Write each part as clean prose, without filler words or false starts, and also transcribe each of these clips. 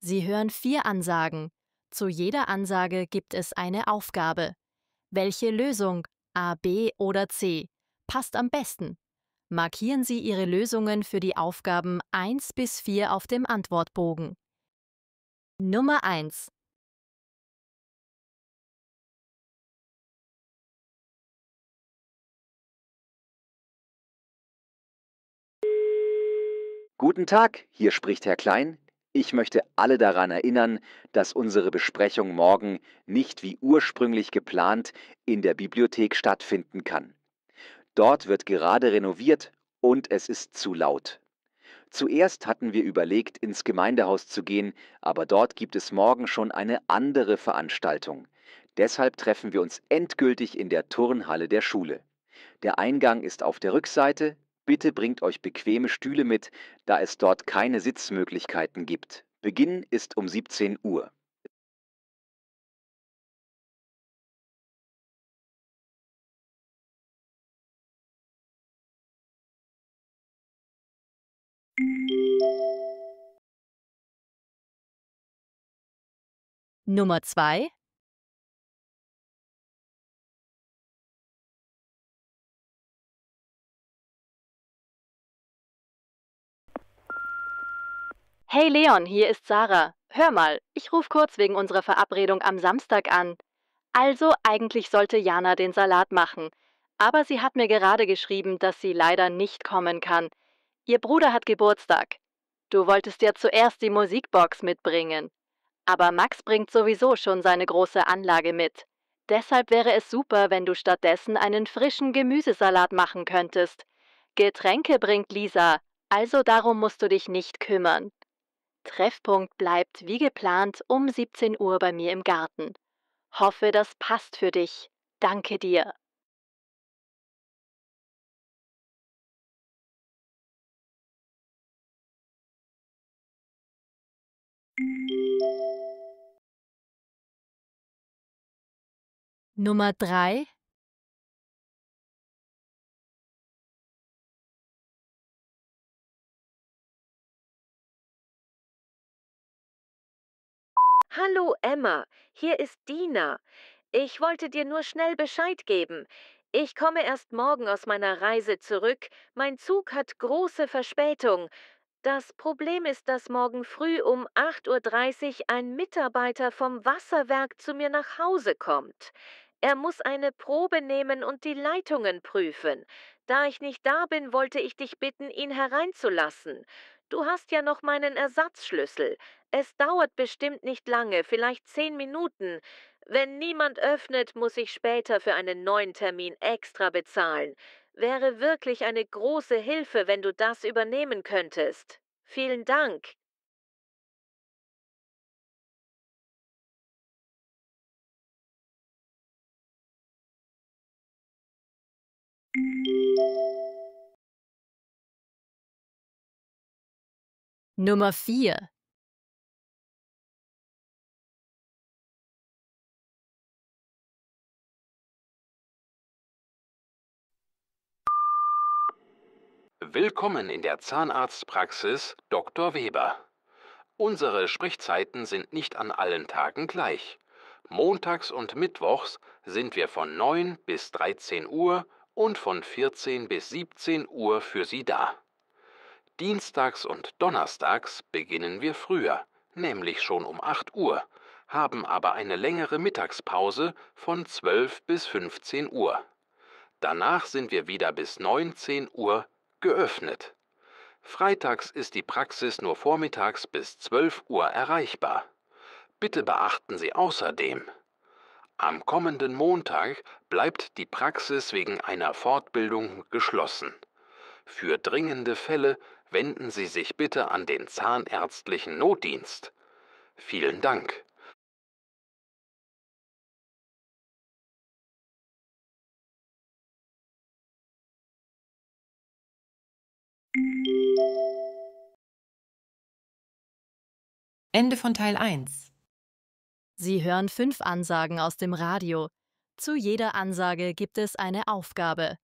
Sie hören 4 Ansagen. Zu jeder Ansage gibt es eine Aufgabe. Welche Lösung, A, B oder C, passt am besten? Markieren Sie Ihre Lösungen für die Aufgaben 1 bis 4 auf dem Antwortbogen. Nummer 1. Guten Tag, hier spricht Herr Klein. Ich möchte alle daran erinnern, dass unsere Besprechung morgen nicht wie ursprünglich geplant in der Bibliothek stattfinden kann. Dort wird gerade renoviert und es ist zu laut. Zuerst hatten wir überlegt, ins Gemeindehaus zu gehen, aber dort gibt es morgen schon eine andere Veranstaltung. Deshalb treffen wir uns endgültig in der Turnhalle der Schule. Der Eingang ist auf der Rückseite. Bitte bringt euch bequeme Stühle mit, da es dort keine Sitzmöglichkeiten gibt. Beginn ist um 17 Uhr. Nummer 2. Hey Leon, hier ist Sarah. Hör mal, ich rufe kurz wegen unserer Verabredung am Samstag an. Also, eigentlich sollte Jana den Salat machen. Aber sie hat mir gerade geschrieben, dass sie leider nicht kommen kann. Ihr Bruder hat Geburtstag. Du wolltest ja zuerst die Musikbox mitbringen. Aber Max bringt sowieso schon seine große Anlage mit. Deshalb wäre es super, wenn du stattdessen einen frischen Gemüsesalat machen könntest. Getränke bringt Lisa, also darum musst du dich nicht kümmern. Treffpunkt bleibt wie geplant um 17 Uhr bei mir im Garten. Hoffe, das passt für dich. Danke dir. Nummer 3. Hallo Emma, hier ist Dina. Ich wollte dir nur schnell Bescheid geben. Ich komme erst morgen aus meiner Reise zurück. Mein Zug hat große Verspätung. Das Problem ist, dass morgen früh um 8:30 Uhr ein Mitarbeiter vom Wasserwerk zu mir nach Hause kommt. Er muss eine Probe nehmen und die Leitungen prüfen. Da ich nicht da bin, wollte ich dich bitten, ihn hereinzulassen. Du hast ja noch meinen Ersatzschlüssel. Es dauert bestimmt nicht lange, vielleicht 10 Minuten. Wenn niemand öffnet, muss ich später für einen neuen Termin extra bezahlen. Wäre wirklich eine große Hilfe, wenn du das übernehmen könntest. Vielen Dank. Nummer 4. Willkommen in der Zahnarztpraxis Dr. Weber. Unsere Sprechzeiten sind nicht an allen Tagen gleich. Montags und mittwochs sind wir von 9 bis 13 Uhr und von 14 bis 17 Uhr für Sie da. Dienstags und donnerstags beginnen wir früher, nämlich schon um 8 Uhr, haben aber eine längere Mittagspause von 12 bis 15 Uhr. Danach sind wir wieder bis 19 Uhr geöffnet. Freitags ist die Praxis nur vormittags bis 12 Uhr erreichbar. Bitte beachten Sie außerdem: Am kommenden Montag bleibt die Praxis wegen einer Fortbildung geschlossen. Für dringende Fälle wenden Sie sich bitte an den Zahnärztlichen Notdienst. Vielen Dank. Ende von Teil 1. Sie hören 5 Ansagen aus dem Radio. Zu jeder Ansage gibt es eine Aufgabe.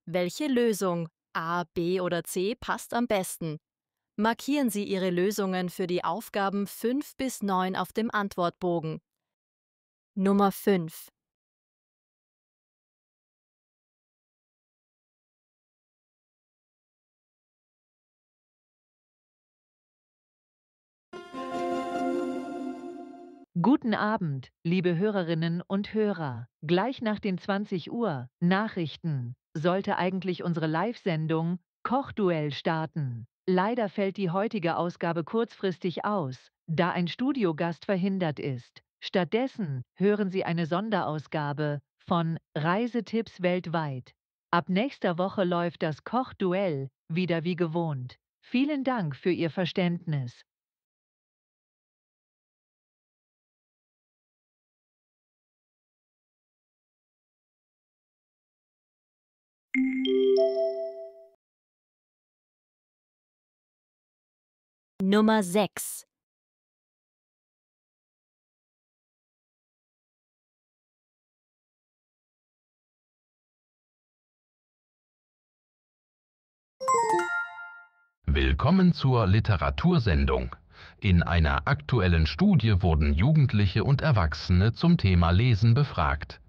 Welche Lösung, A, B oder C, passt am besten? Markieren Sie Ihre Lösungen für die Aufgaben 5 bis 9 auf dem Antwortbogen. Nummer 5. Guten Abend, liebe Hörerinnen und Hörer. Gleich nach den 20 Uhr Nachrichten sollte eigentlich unsere Live-Sendung Kochduell starten. Leider fällt die heutige Ausgabe kurzfristig aus, da ein Studiogast verhindert ist. Stattdessen hören Sie eine Sonderausgabe von Reisetipps weltweit. Ab nächster Woche läuft das Kochduell wieder wie gewohnt. Vielen Dank für Ihr Verständnis. Nummer 6. Willkommen zur Literatursendung. In einer aktuellen Studie wurden Jugendliche und Erwachsene zum Thema Lesen befragt.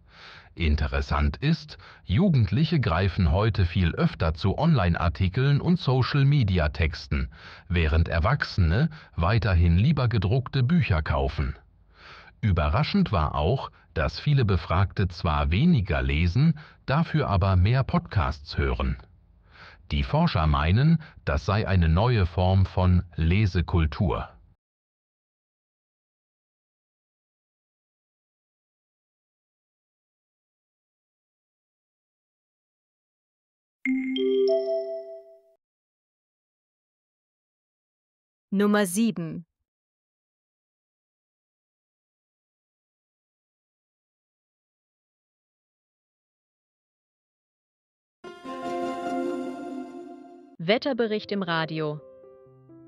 Interessant ist, Jugendliche greifen heute viel öfter zu Online-Artikeln und Social-Media-Texten, während Erwachsene weiterhin lieber gedruckte Bücher kaufen. Überraschend war auch, dass viele Befragte zwar weniger lesen, dafür aber mehr Podcasts hören. Die Forscher meinen, das sei eine neue Form von Lesekultur. Nummer 7. Wetterbericht im Radio.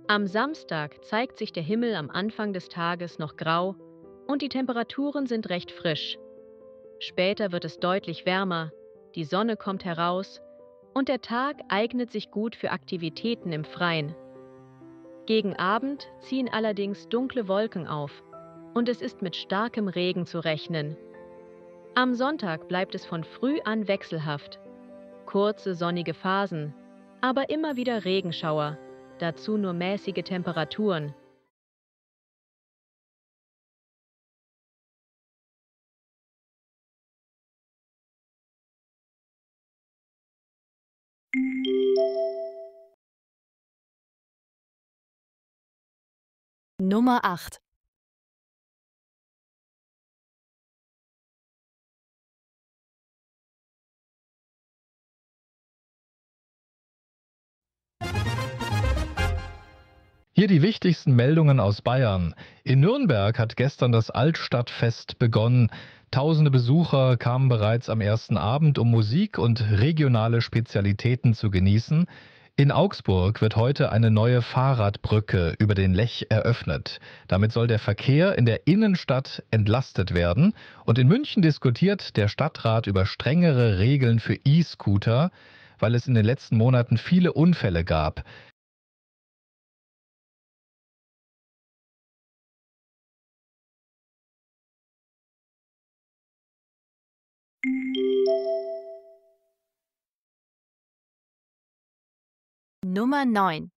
Am Samstag zeigt sich der Himmel am Anfang des Tages noch grau und die Temperaturen sind recht frisch. Später wird es deutlich wärmer, die Sonne kommt heraus und der Tag eignet sich gut für Aktivitäten im Freien. Gegen Abend ziehen allerdings dunkle Wolken auf und es ist mit starkem Regen zu rechnen. Am Sonntag bleibt es von früh an wechselhaft. Kurze sonnige Phasen, aber immer wieder Regenschauer, dazu nur mäßige Temperaturen. Nummer 8. Hier die wichtigsten Meldungen aus Bayern. In Nürnberg hat gestern das Altstadtfest begonnen. Tausende Besucher kamen bereits am ersten Abend, um Musik und regionale Spezialitäten zu genießen. In Augsburg wird heute eine neue Fahrradbrücke über den Lech eröffnet. Damit soll der Verkehr in der Innenstadt entlastet werden. Und in München diskutiert der Stadtrat über strengere Regeln für E-Scooter, weil es in den letzten Monaten viele Unfälle gab. Nummer 9.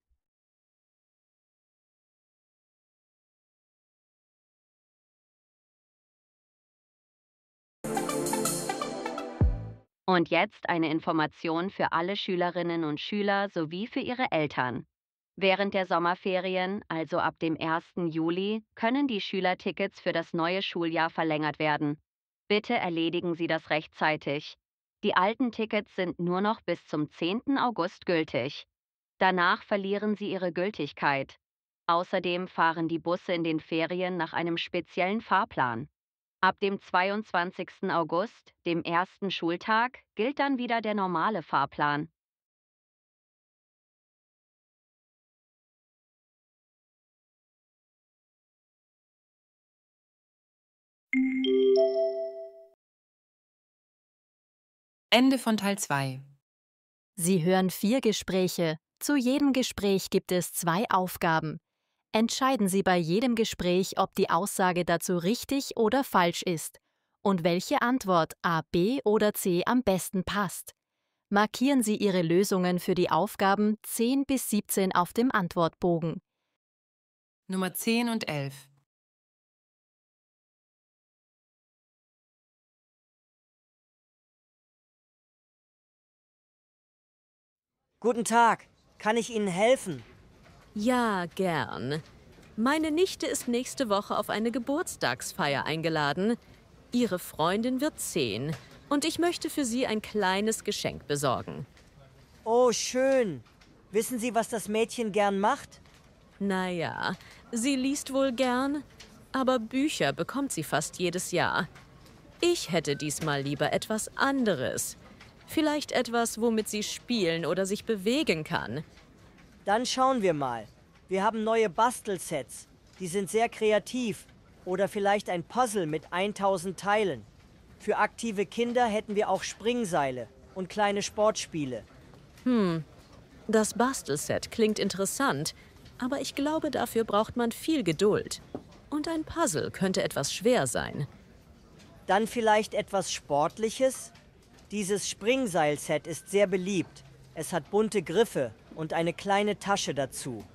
Und jetzt eine Information für alle Schülerinnen und Schüler sowie für ihre Eltern. Während der Sommerferien, also ab dem 1. Juli, können die Schülertickets für das neue Schuljahr verlängert werden. Bitte erledigen Sie das rechtzeitig. Die alten Tickets sind nur noch bis zum 10. August gültig. Danach verlieren sie ihre Gültigkeit. Außerdem fahren die Busse in den Ferien nach einem speziellen Fahrplan. Ab dem 22. August, dem ersten Schultag, gilt dann wieder der normale Fahrplan. Ende von Teil 2. Sie hören 4 Gespräche. Zu jedem Gespräch gibt es 2 Aufgaben. Entscheiden Sie bei jedem Gespräch, ob die Aussage dazu richtig oder falsch ist und welche Antwort A, B oder C am besten passt. Markieren Sie Ihre Lösungen für die Aufgaben 10 bis 17 auf dem Antwortbogen. Nummer 10 und 11. Guten Tag, kann ich Ihnen helfen? Ja, gern. Meine Nichte ist nächste Woche auf eine Geburtstagsfeier eingeladen. Ihre Freundin wird 10 und ich möchte für sie ein kleines Geschenk besorgen. Oh, schön. Wissen Sie, was das Mädchen gern macht? Naja, sie liest wohl gern, aber Bücher bekommt sie fast jedes Jahr. Ich hätte diesmal lieber etwas anderes. Vielleicht etwas, womit sie spielen oder sich bewegen kann. Dann schauen wir mal. Wir haben neue Bastelsets. Die sind sehr kreativ. Oder vielleicht ein Puzzle mit 1000 Teilen. Für aktive Kinder hätten wir auch Springseile und kleine Sportspiele. Das Bastelset klingt interessant, aber ich glaube, dafür braucht man viel Geduld. Und ein Puzzle könnte etwas schwer sein. Dann vielleicht etwas Sportliches? Dieses Springseilset ist sehr beliebt. Es hat bunte Griffe und eine kleine Tasche dazu.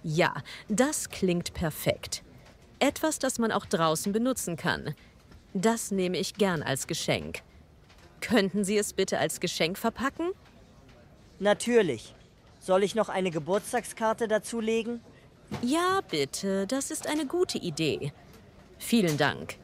Ja, das klingt perfekt. Etwas, das man auch draußen benutzen kann. Das nehme ich gern als Geschenk. Könnten Sie es bitte als Geschenk verpacken? Natürlich. Soll ich noch eine Geburtstagskarte dazulegen? Ja, bitte. Das ist eine gute Idee. Vielen Dank.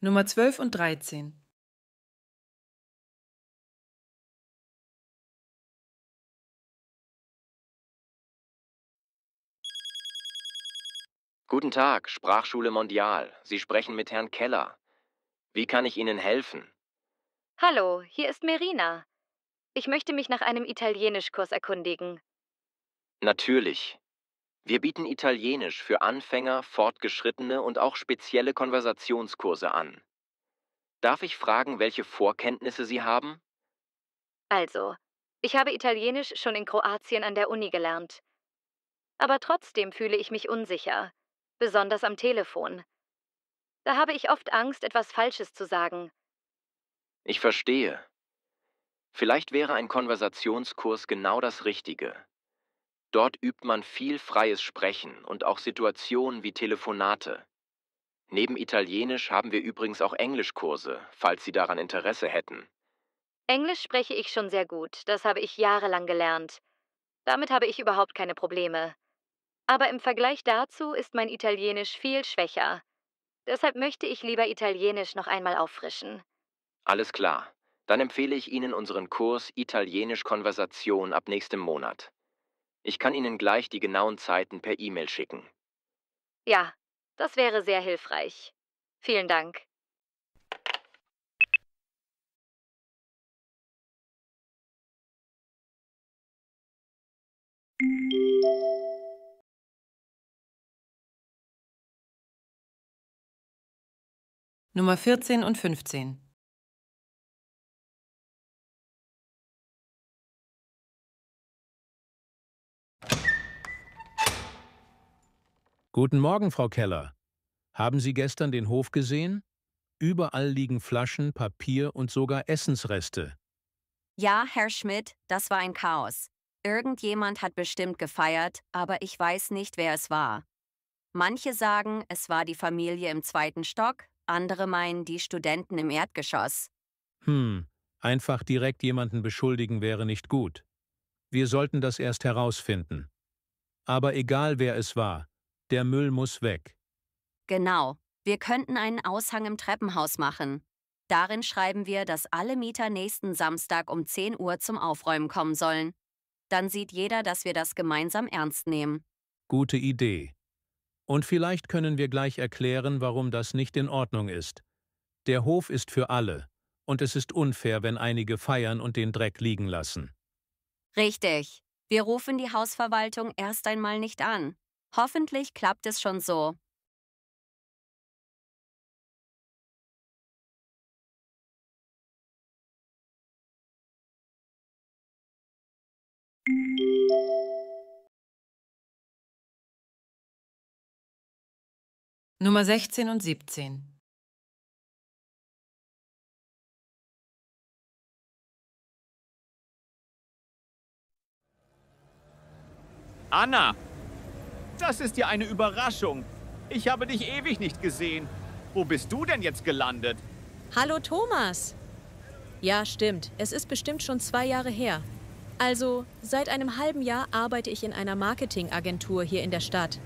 Nummer 12 und 13. Guten Tag, Sprachschule Mondial. Sie sprechen mit Herrn Keller. Wie kann ich Ihnen helfen? Hallo, hier ist Merina. Ich möchte mich nach einem Italienischkurs erkundigen. Natürlich. Wir bieten Italienisch für Anfänger, Fortgeschrittene und auch spezielle Konversationskurse an. Darf ich fragen, welche Vorkenntnisse Sie haben? Also, ich habe Italienisch schon in Kroatien an der Uni gelernt. Aber trotzdem fühle ich mich unsicher, besonders am Telefon. Da habe ich oft Angst, etwas Falsches zu sagen. Ich verstehe. Vielleicht wäre ein Konversationskurs genau das Richtige. Dort übt man viel freies Sprechen und auch Situationen wie Telefonate. Neben Italienisch haben wir übrigens auch Englischkurse, falls Sie daran Interesse hätten. Englisch spreche ich schon sehr gut, das habe ich jahrelang gelernt. Damit habe ich überhaupt keine Probleme. Aber im Vergleich dazu ist mein Italienisch viel schwächer. Deshalb möchte ich lieber Italienisch noch einmal auffrischen. Alles klar. Dann empfehle ich Ihnen unseren Kurs Italienisch Konversation ab nächstem Monat. Ich kann Ihnen gleich die genauen Zeiten per E-Mail schicken. Ja, das wäre sehr hilfreich. Vielen Dank. Nummer 14 und 15. Guten Morgen, Frau Keller. Haben Sie gestern den Hof gesehen? Überall liegen Flaschen, Papier und sogar Essensreste. Ja, Herr Schmidt, das war ein Chaos. Irgendjemand hat bestimmt gefeiert, aber ich weiß nicht, wer es war. Manche sagen, es war die Familie im 2. Stock, andere meinen die Studenten im Erdgeschoss. Einfach direkt jemanden beschuldigen wäre nicht gut. Wir sollten das erst herausfinden. Aber egal wer es war, der Müll muss weg. Genau, wir könnten einen Aushang im Treppenhaus machen. Darin schreiben wir, dass alle Mieter nächsten Samstag um 10 Uhr zum Aufräumen kommen sollen. Dann sieht jeder, dass wir das gemeinsam ernst nehmen. Gute Idee. Und vielleicht können wir gleich erklären, warum das nicht in Ordnung ist. Der Hof ist für alle, und es ist unfair, wenn einige feiern und den Dreck liegen lassen. Richtig. Wir rufen die Hausverwaltung erst einmal nicht an. Hoffentlich klappt es schon so. Nummer 16 und 17. Anna, das ist ja eine Überraschung. Ich habe dich ewig nicht gesehen. Wo bist du denn jetzt gelandet? Hallo Thomas. Ja, stimmt. Es ist bestimmt schon 2 Jahre her. Also, seit einem halben Jahr arbeite ich in einer Marketingagentur hier in der Stadt.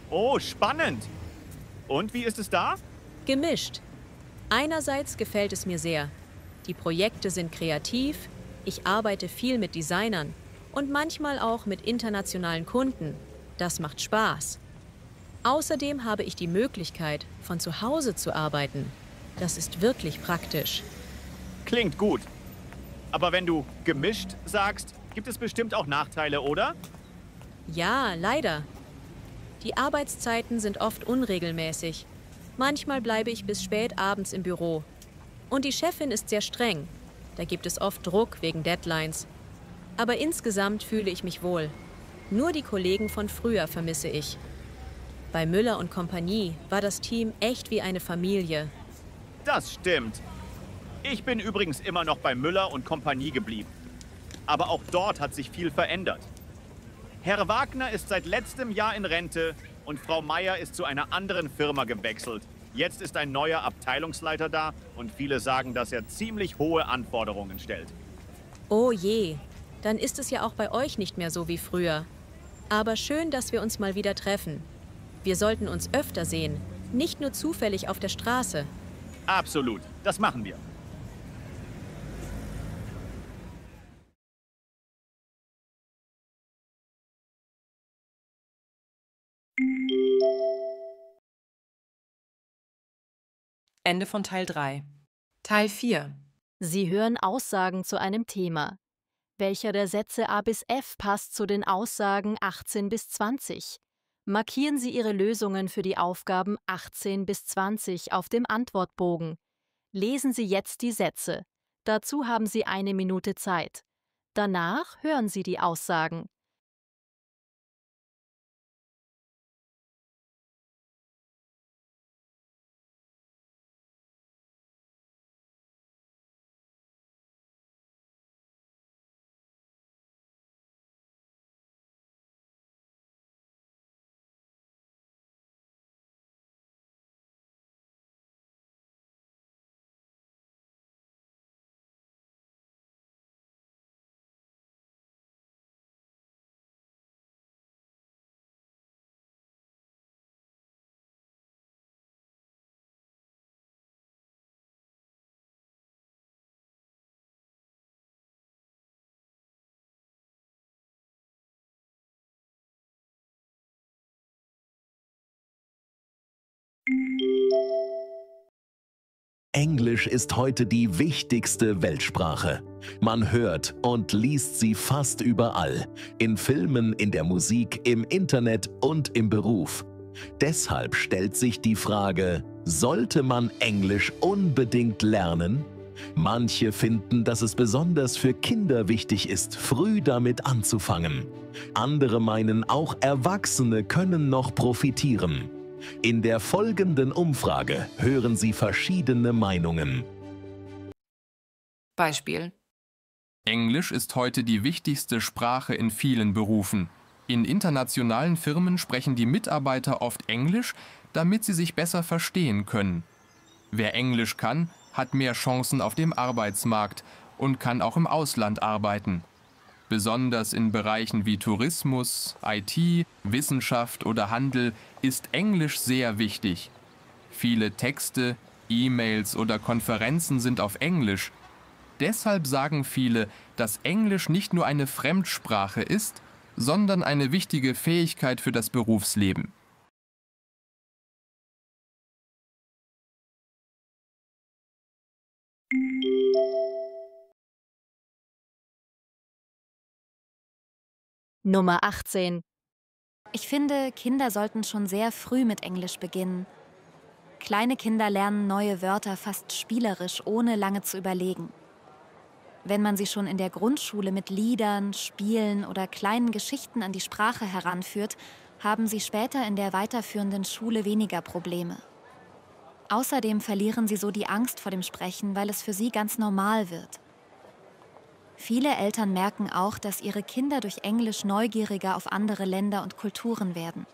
Oh, spannend. Und wie ist es da? Gemischt. Einerseits gefällt es mir sehr. Die Projekte sind kreativ, ich arbeite viel mit Designern und manchmal auch mit internationalen Kunden. Das macht Spaß. Außerdem habe ich die Möglichkeit, von zu Hause zu arbeiten. Das ist wirklich praktisch. Klingt gut. Aber wenn du gemischt sagst, gibt es bestimmt auch Nachteile, oder? Ja, leider. Die Arbeitszeiten sind oft unregelmäßig. Manchmal bleibe ich bis spät abends im Büro. Und die Chefin ist sehr streng. Da gibt es oft Druck wegen Deadlines. Aber insgesamt fühle ich mich wohl. Nur die Kollegen von früher vermisse ich. Bei Müller und Kompanie war das Team echt wie eine Familie. Das stimmt. Ich bin übrigens immer noch bei Müller und Kompanie geblieben. Aber auch dort hat sich viel verändert. Herr Wagner ist seit letztem Jahr in Rente und Frau Meier ist zu einer anderen Firma gewechselt. Jetzt ist ein neuer Abteilungsleiter da und viele sagen, dass er ziemlich hohe Anforderungen stellt. Oh je, dann ist es ja auch bei euch nicht mehr so wie früher. Aber schön, dass wir uns mal wieder treffen. Wir sollten uns öfter sehen, nicht nur zufällig auf der Straße. Absolut, das machen wir. Ende von Teil 3. Teil 4. Sie hören Aussagen zu einem Thema. Welcher der Sätze A bis F passt zu den Aussagen 18 bis 20? Markieren Sie Ihre Lösungen für die Aufgaben 18 bis 20 auf dem Antwortbogen. Lesen Sie jetzt die Sätze. Dazu haben Sie 1 Minute Zeit. Danach hören Sie die Aussagen. Englisch ist heute die wichtigste Weltsprache. Man hört und liest sie fast überall. In Filmen, in der Musik, im Internet und im Beruf. Deshalb stellt sich die Frage, sollte man Englisch unbedingt lernen? Manche finden, dass es besonders für Kinder wichtig ist, früh damit anzufangen. Andere meinen, auch Erwachsene können noch profitieren. In der folgenden Umfrage hören Sie verschiedene Meinungen. Beispiel. Englisch ist heute die wichtigste Sprache in vielen Berufen. In internationalen Firmen sprechen die Mitarbeiter oft Englisch, damit sie sich besser verstehen können. Wer Englisch kann, hat mehr Chancen auf dem Arbeitsmarkt und kann auch im Ausland arbeiten. Besonders in Bereichen wie Tourismus, IT, Wissenschaft oder Handel ist Englisch sehr wichtig. Viele Texte, E-Mails oder Konferenzen sind auf Englisch. Deshalb sagen viele, dass Englisch nicht nur eine Fremdsprache ist, sondern eine wichtige Fähigkeit für das Berufsleben. Nummer 18. Ich finde, Kinder sollten schon sehr früh mit Englisch beginnen. Kleine Kinder lernen neue Wörter fast spielerisch, ohne lange zu überlegen. Wenn man sie schon in der Grundschule mit Liedern, Spielen oder kleinen Geschichten an die Sprache heranführt, haben sie später in der weiterführenden Schule weniger Probleme. Außerdem verlieren sie so die Angst vor dem Sprechen, weil es für sie ganz normal wird. Viele Eltern merken auch, dass ihre Kinder durch Englisch neugieriger auf andere Länder und Kulturen werden.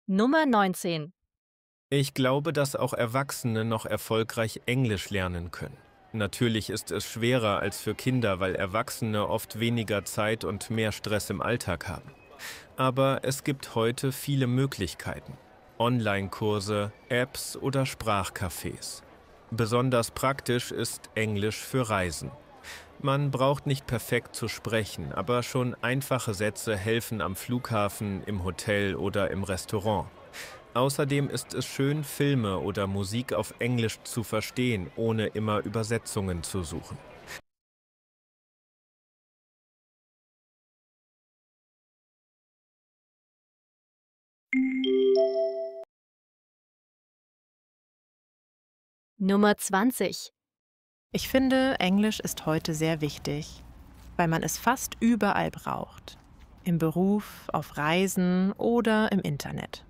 Nummer 19. Ich glaube, dass auch Erwachsene noch erfolgreich Englisch lernen können. Natürlich ist es schwerer als für Kinder, weil Erwachsene oft weniger Zeit und mehr Stress im Alltag haben. Aber es gibt heute viele Möglichkeiten. Online-Kurse, Apps oder Sprachcafés. Besonders praktisch ist Englisch für Reisen. Man braucht nicht perfekt zu sprechen, aber schon einfache Sätze helfen am Flughafen, im Hotel oder im Restaurant. Außerdem ist es schön, Filme oder Musik auf Englisch zu verstehen, ohne immer Übersetzungen zu suchen. Nummer 20. Ich finde, Englisch ist heute sehr wichtig, weil man es fast überall braucht. Im Beruf, auf Reisen oder im Internet.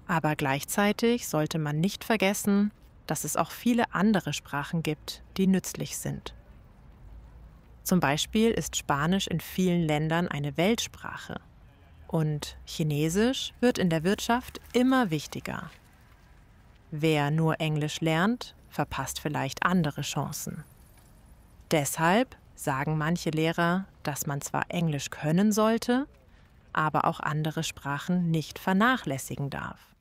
Aber gleichzeitig sollte man nicht vergessen, dass es auch viele andere Sprachen gibt, die nützlich sind. Zum Beispiel ist Spanisch in vielen Ländern eine Weltsprache und Chinesisch wird in der Wirtschaft immer wichtiger. Wer nur Englisch lernt, verpasst vielleicht andere Chancen. Deshalb sagen manche Lehrer, dass man zwar Englisch können sollte, aber auch andere Sprachen nicht vernachlässigen darf.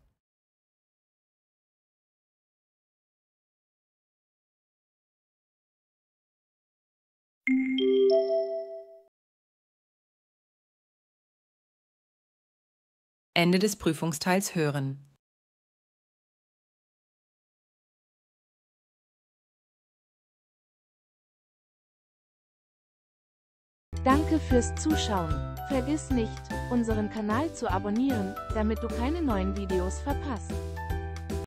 Ende des Prüfungsteils hören. Danke fürs Zuschauen. Vergiss nicht, unseren Kanal zu abonnieren, damit du keine neuen Videos verpasst.